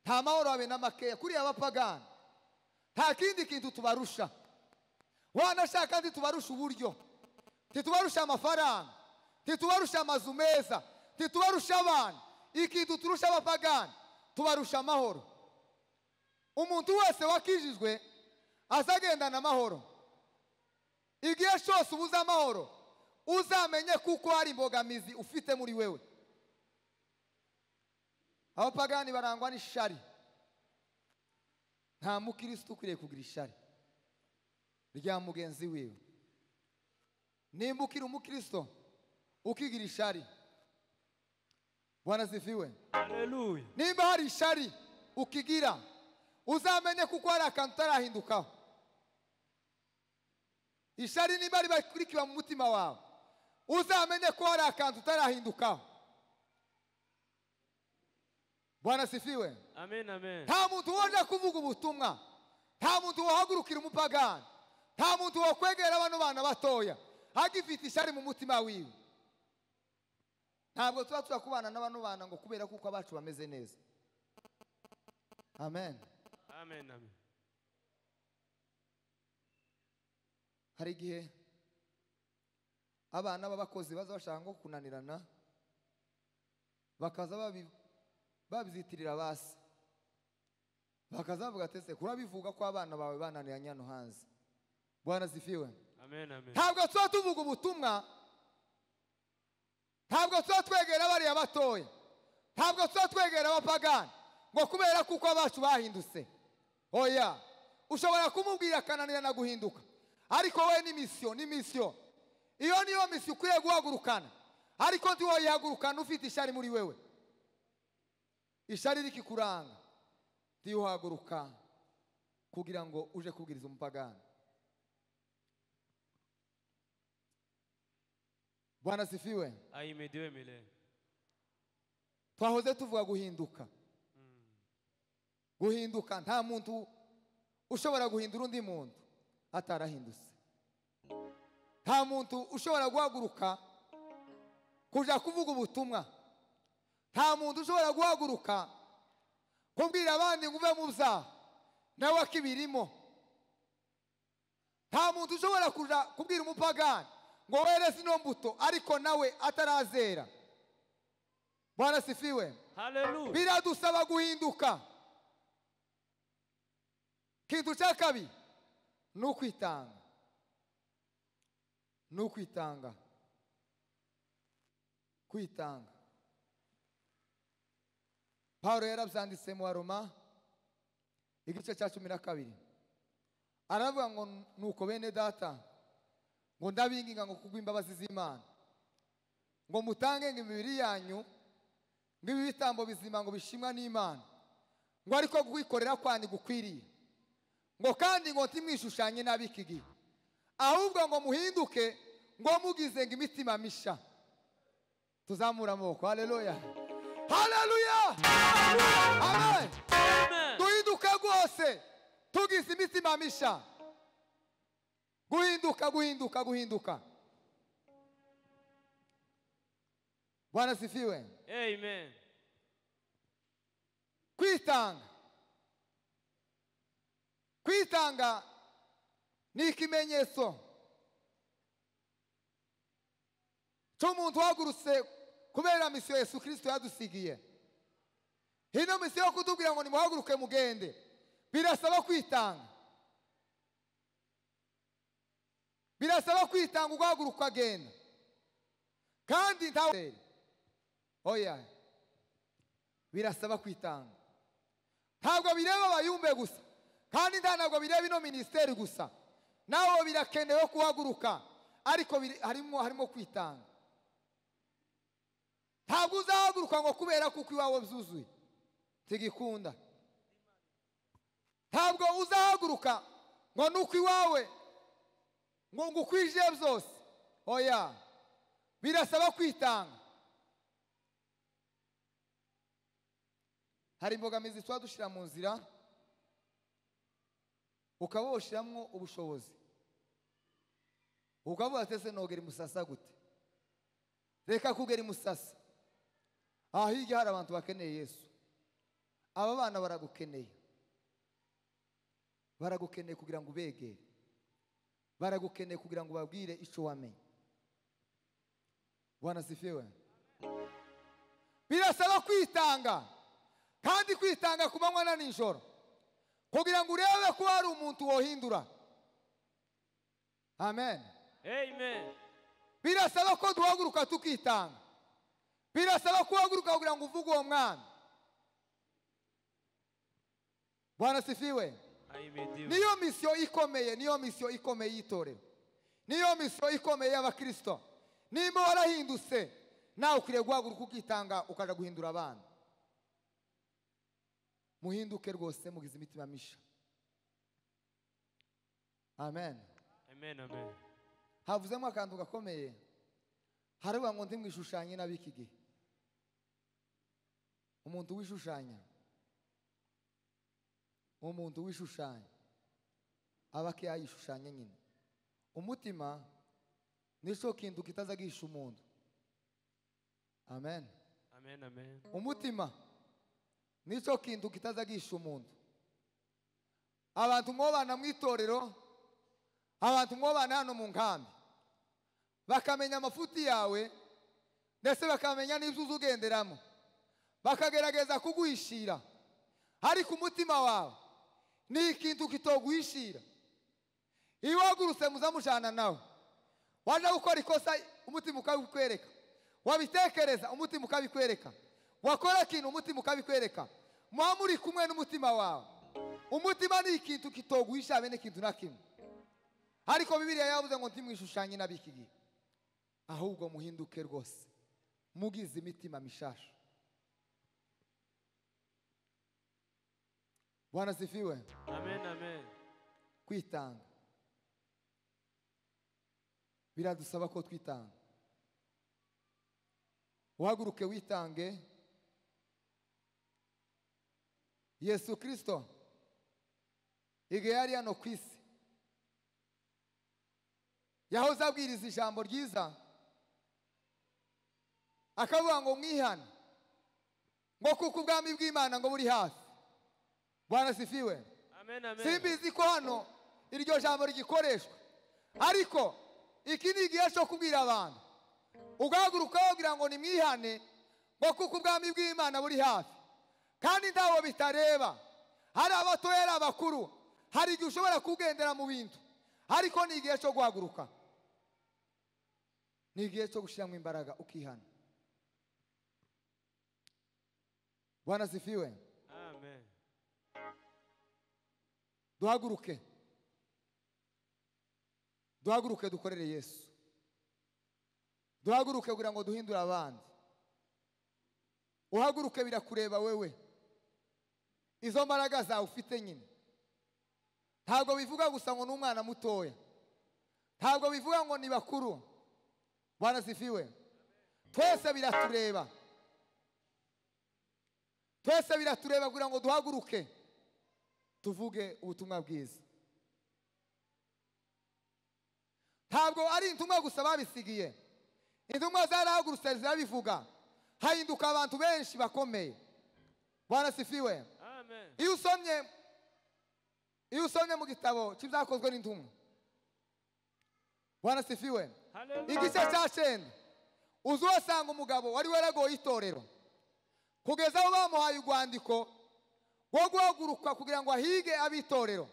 nta mahoro habe n'amakeya. Kuriya abapagani nta kindi kintu tubarusha. Wanashaka ntitubarusha uburyo, ntitubarusha amafaranga, ntitubarusha amazu meza, ntitubarusha abana. Ikintu turusha abapagani tubarusha amahoro. Umuntu wese wakijijwe azagendana amahoro. Igihe cyose ubuze amahoro, uzamenye kuko hari imbogamizi ufite muri wewe. Abapagani barangwa n'ishari. Nta mukristo ukwiriye kugira ishari rya mugenzi wiwe. Nimba ukiri umukristo ukigira ishari, Bwana sifiwe. Haleluya. Nimba hari ishari ukigira, uzamenye kuko hari akantu utarahindukaho. Ishari nimba ribakurikiwe mu mutima wawe, uzamenye ko hari akantu utarahindukaho. Bwana sifiwe. Amen, amen. Nta muntu woja kuvuga ubutumwa, nta muntu wohagurukira umupagani, nta muntu wokwegera bano bana batoya agifite ishari mu mutima wiwe. Ntabwo tuba turakubana n'abano bana ngo kubera kuko abacu bameze neza. Amen. Amen, amen. Hari igihe abana b'abakozi baza bashaka ngo kunanirana, bakaza babizitirira basi, bakaza bavuga ati ese kurabivuga ko abana bawe bananiranye hano hanze. Bwana sifiwe. Amen, amen. Ntabwo tuba tuvuga ubutumwa, ntabwo tuba twegera bariya batoya, ntabwo tuba twegera abapagani ngo kubera kuko abacu bahindutse. Oya, ushobora kumubwira akananirana guhinduka, ariko we ni misiyo. Iyo niyo misiyo ukwiye guhagurukana, ariko ntiwoyihagurukana ufite ishari muri wewe. Ishari rikikuranga, ntiyohaguruka kugira ngo uje kubwiriza umupagani. Bwana sifiwe. Ahimidiwe milele. Twahoze tuvuga guhinduka. Guhinduka, nta muntu ushobora guhindura undi muntu atarahindutse. Nta muntu ushobora guhaguruka kuja kuvuga ubutumwa, nta muntu ushobora guhaguruka kubwira abandi ngo uve mu byaha nawe akibirimo. Nta muntu ushobora kuja kubwira umupagani ngo wereze ino mbuto ariko nawe atarazera. Bwana sifiwe. Haleluya. Biradusaba guhinduka. Kintu cha kabiri ni ukwitanga. Ni ukwitanga. Kwitanga. Paulo yarabyanditse mu Roma igice cya 12. Aravuga ngo nuko bene data ngo ndabinginga ngo kugwimbabazi z'Imana ngo mutange imibiri yanyu ngibi bitambo bizima ngo bishimwa n'Imana, ngo ariko kwikorera kwanyu gukwiriye, ngo kandi ngo ntimwishushanye n'abikigihe, ahubwo ngo muhinduke ngo mugize ngo imitima misha. Tuzamura amaboko. Haleluya. Haleluya. Amen. Amen. Duhinduke rwose tugize imitima misha. Guhinduka. Bwana sifiwe. Amen. Kwitanga ni ikimenyetso cy'umuntu wagurutse kubera misiyo Yesu Kristo yadusigiye. Hino misiyo yo kutubwira ngo nimuhaguruke mugende, birasaba kwitanga. birasaba kwitanga ugahaguruka ukagenda kandi ntawe oya birasaba kwitanga ntabwo bireba abayumbe gusa kandi ntabwo bireba ino minisiteri gusa nawe birakenewe kuhaguruka ariko harimo kwitanga ntabwo uzahaguruka ngo kubera kuko iwawe byuzuye tigikunda ntabwo uzahaguruka ngo nuko iwawe ngo ukwije byose oya birasaba kwitanga hari imbogamizi tuba dushyira mu nzira ukaba woshyiramo ubushobozi ukavuga ati ese nogera imusasa gute reka kugera imusasa aha hirya hari abantu bakeneye Yesu aba bana baragukeneye kugira ngo ubegere baragukeneye kugira ngo babwire icyo wamenye Bwana sifiwe birasaba kwitanga kandi kwitanga ku manywa na nijoro kugira ngo urebe ko hari umuntu wohindura amen Amen. birasaba ko duhaguruka tukitanga birasaba kuhaguruka kugira ngo uvuge uwo mwana Bwana sifiwe niyo misiyo ikomeye y'itorero niyo misiyo ikomeye y'abakristo nimba warahindutse nawe ukwiriye guhaguruka ukitanga ukaja guhindura abana muhinduke rwose mugize imitima misha amen Amen, amen. havuzemo akantu gakomeye hariho ngo ntimwishushanye n'abiki gihe umuntu wishushanya aba yayishushanya nyine umutima nico kintu kitazagisha umuntu amen Amen, amen. umutima nico kintu kitazagisha umuntu abantu mwobana mu itorero abantu mwobana hano mu nkambi bakamenya amafuti yawe ndetse bakamenya n'ibyo uzugenderamo bakagerageza kuguhishira ariko umutima wawe ni ikintu kitoguhishira iyo wagurutse muzamujana nawe waje gukora ikosa umutima ukabikwereka wabitekereza umutima ukabikwereka wakora ikintu umutima ukabikwereka muba muri kumwe n'umutima wawe umutima ni ikintu kitoguhisha habe n'ikintu na kimwe ariko Bibiliya yavuze ngo ntimwishushanye n'abiki gihe ahubwo muhinduke rwose mugize imitima mishasha Bwana sifiwe Amen, amen. kwitanga biradusaba ko twitanga uhaguruke witange Yesu Kristo igihe yari hano ku isi yahoze abwiriza ijambo ryiza akavuga ngo mwihane ngo kuko ubwami bw'Imana ngo buri hafi Bwana sifiwe Amen, amen. simbizi ko hano iryo jambo rigikoreshwa ariko iki ni igihe cyo kubwira abantu ugahaguruka wogira ngo nimwihane ngo kuko ubwami bw'Imana buri hafi kandi ntawo bitareba hari abatoya ari abakuru hari igihe ushobora kugendera mu bintu ariko ni igihe cyo guhaguruka ni igihe cyo gushyiramo imbaraga ukihana Bwana sifiwe Amen. duhaguruke dukorere Yesu duhaguruke kugira ngo duhindure abandi uhaguruke birakureba wewe izo mbaraga zawe ufite nyine ntabwo bivuga gusa ngo n'umwana mutoya ntabwo bivuga ngo ni bakuru Bwana sifiwe twese biratureba kugira ngo duhaguruke tuvuge ubutumwa bwiza ntabwo ari intumwa gusa babisigiye intumwa zarahagurutse zirabivuga hahinduka abantu benshi bakomeye Bwana sifiwe Amen. iyo usomye mu gitabo cy'ibyakozwe n'intumwa Bwana sifiwe Hallelujah. igice cya 9 uzasanga umugabo wari waragoye itorero kugeza aho bamuhaye urwandiko rwo guhaguruka kugira ngo ahige abitorero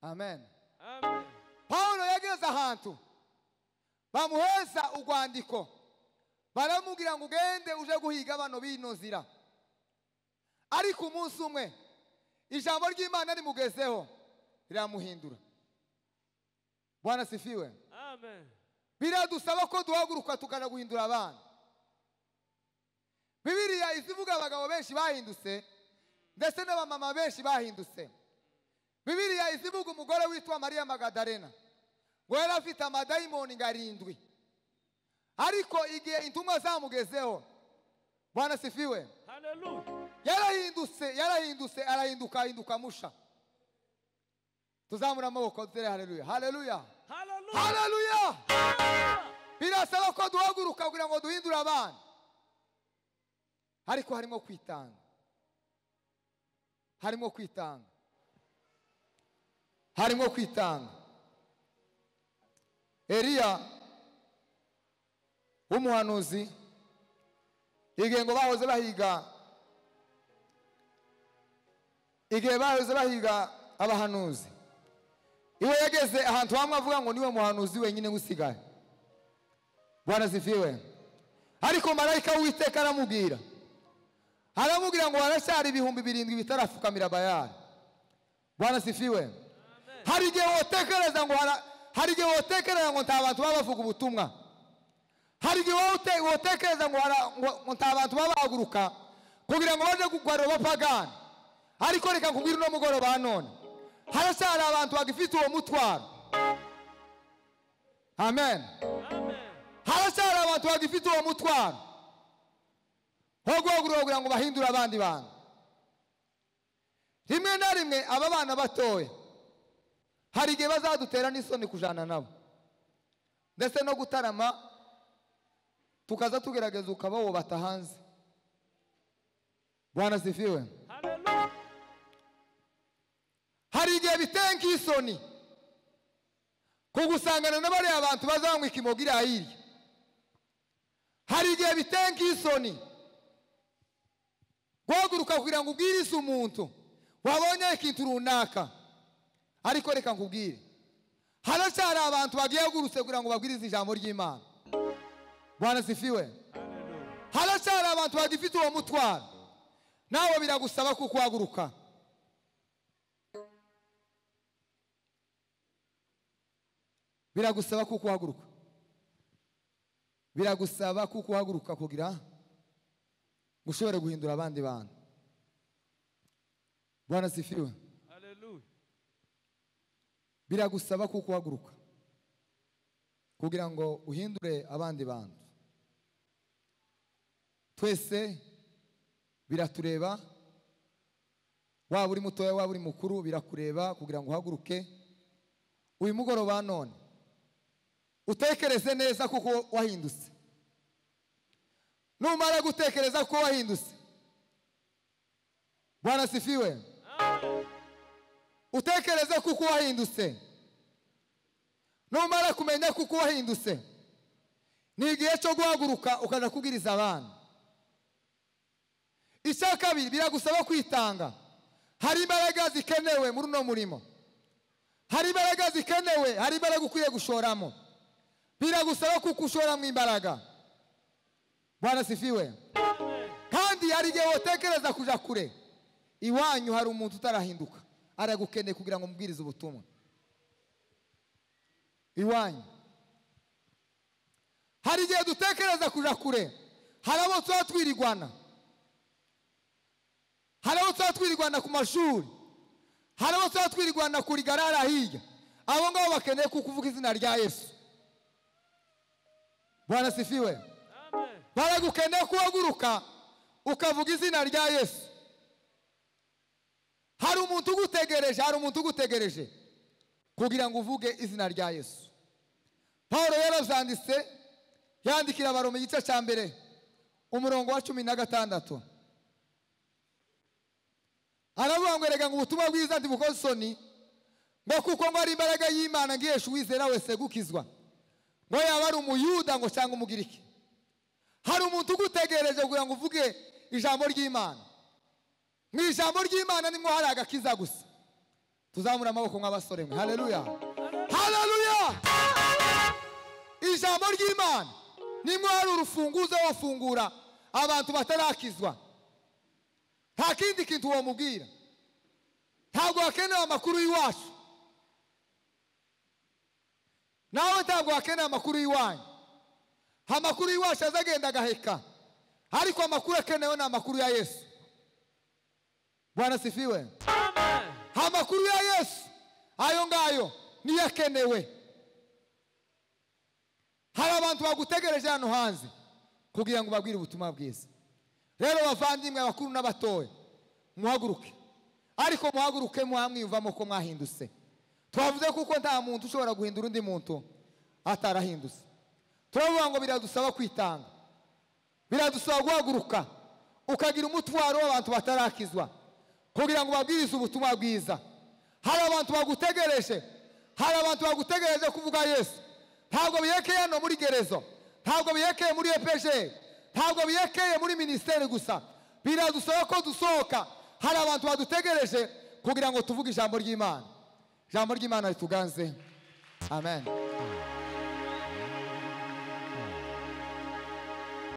amen Amen. Pawulo yageze ahantu bamuheza urwandiko baramubwira ngo ugende uje guhiga bano bino nzira. Ariko umunsi umwe ijambo ry'Imana rimugezeho riramuhindura. Bwana sifiwe. Amen. Biradusaba ko duhaguruka tukana guhindura abana. Bibiliya izivuga abagabo benshi bahindutse ndetse n'abamama benshi bahindutse. Bibiliya izivuga umugore witwa Maria Magdalena ngo yari afite amadayimoni ngarindwi. Ariko igihe intumwa zamugezeho, Bwana sifiwe, Hallelujah. yarahinduka ahinduka musha. Tuzamura amaboko dutere haleluya. Haleluya. Hallelujah. Haleluya. Birasaba ko duhaguruka kugira ngo duhindure abana. Ariko harimo kwitanga. Harimo kwitanga. Harimo kwitanga. Eliya umuhanuzi igihe ngo bahoze bahiga abahanuzi, iwe yageze ahantu hamwe avuga ngo niwe muhanuzi wenyine usigaye. Bwana sifiwe. Ariko marayika w'Uwiteka aramubwira ngo haracyari 7,000 bitarafukamira Bayali. Bwana sifiwe. Hari igihe wotekereza ngo nta bantu babavuga ubutumwa. Hari igihe wotekereza ngo nta bantu babahaguruka kugira ngo baje kugwarira abapagani. Ariko reka nkubwire no mugoroba none haracyari abantu bagifite uwo mutwaro. Amen. Haracyari abantu bagifite uwo mutwaro ho guhaguruka kugira ngo bahindure abandi bantu. Rimwe na rimwe aba bana batoya hari igihe bazadutera n'isoni kujana nabo ndetse no gutarama tukaza tugerageza ukabawo batahanze. Bwana sifiwe. Hallelujah. Hari igihe biteye nk'isoni kugusangana n'abari abantu bazanywa ikimogi irahirya. Hari igihe biteye nk'isoni guhaguruka kugira ngo ubwirize umuntu wabonye ikintu runaka. Ariko reka nkubwire haracyari abantu bagiye gurutse kugira ngo babwirize ijambo ry'Imana. Bwana sifiwe. Haracyari abantu bagifite uwo mutwaro. Nawe biragusaba kuko uhaguruka. Biragusaba kuko uhaguruka. Biragusaba kuko uhaguruka kugira gushobora guhindura abandi bantu. Bwana sifiwe. Hallelujah. Biragusaba kuko uhaguruka kugira ngo uhindure abandi bantu. Twese biratureba, waba uri mutoya waba uri mukuru birakureba kugira ngo uhaguruke uyu mugoroba none utekereze neza kuko wahindutse. Numara gutekereza ko wahindutse, Bwana sifiwe, utekereze kuko wahindutse. Numara kumenya kuko wahindutse, ni igihe cyo guhaguruka ukaja kubwiriza abantu. Icya kabiri biragusaba kwitanga. Hari imbaraga zikenewe muri uno murimo. Hari imbaraga zikenewe, hari imbaraga ukwiye gushoramo. Biragusaba kuko ushoramo imbaraga. Bwana sifiwe. Kandi hari igihe wotekereza kuja kure, iwanyu hari umuntu utarahinduka aragukeneye kugira ngo mubwirize ubutumwa. Iwanyu hari igihe dutekereza kuja kure, hari abo tuba twirigwana, hari abo tuba twirigwana ku mashuri, hari abo tuba twirigwana kuri garara hirya. Abo ngabo bakeneye kukuvuga izina rya Yesu. Bwana sifiwe. Amen. Baragukeneye kuhaguruka ukavuga izina rya Yesu. Hari umuntu ugutegereje kugira ngo uvuge izina rya Yesu. Paulo yarazanditse yandikira Abaroma igice cya mbere umurongo wa 16. Aravuga ngo erega ngo ubutumwa bwiza ndibukoze isoni ngo kuko ngo ari imbaraga y'Imana ngiyesha uwizera wese gukizwa, ngo yaba ari umuyuda ngo cyangwa umugiriki. Hari umuntu ugutegereje kugira ngo uvuge ijambo ry'Imana. Mu ijambo ry'Imana nimwo hari agakiza gusa. Tuzamura amaboko nk'abasore mwe. Haleluya. haleluya. Ijambo ry'Imana nimwe hari urufunguzo wafungura abantu batarakizwa. Nta kindi kintu wamubwira, ntabwo hakenewe amakuru y'iwacu, nawe ntabwo hakenewe amakuru y'iwanyu. Amakuru y'iwacu azagenda agaheka, ariko amakuru akenewe ni amakuru ya Yesu. Bwana sifiwe. Amakuru ya Yesu ayo ngayo niyo akenewe. Hari abantu bagutegereje hano hanze kugira ngo babwire ubutumwa bwiza. Rero bavandimwe abakuru n'abatoya, muhaguruke, ariko muhaguruke muhamwiyumvamo ko mwahindutse. Twavuze kuko nta muntu ushobora guhindura undi muntu atarahindutse. Turavuga ngo biradusaba kwitanga, biradusaba guhaguruka ukagira umutwaro w'abantu batarakizwa kugira ngo babwirize ubutumwa bwiza. Hari abantu bagutegereje, hari abantu bagutegereje kuvuga Yesu. Ntabwo biyekeye hano muri gerezo, ntabwo biyekeye muri EPG, ntabwo biyekeye muri ministeri gusa. Biradusaba ko dusohoka, hari abantu badutegereje kugira ngo tuvuge ijambo ry'Imana. Ijambo ry'Imana rituganze. Amen.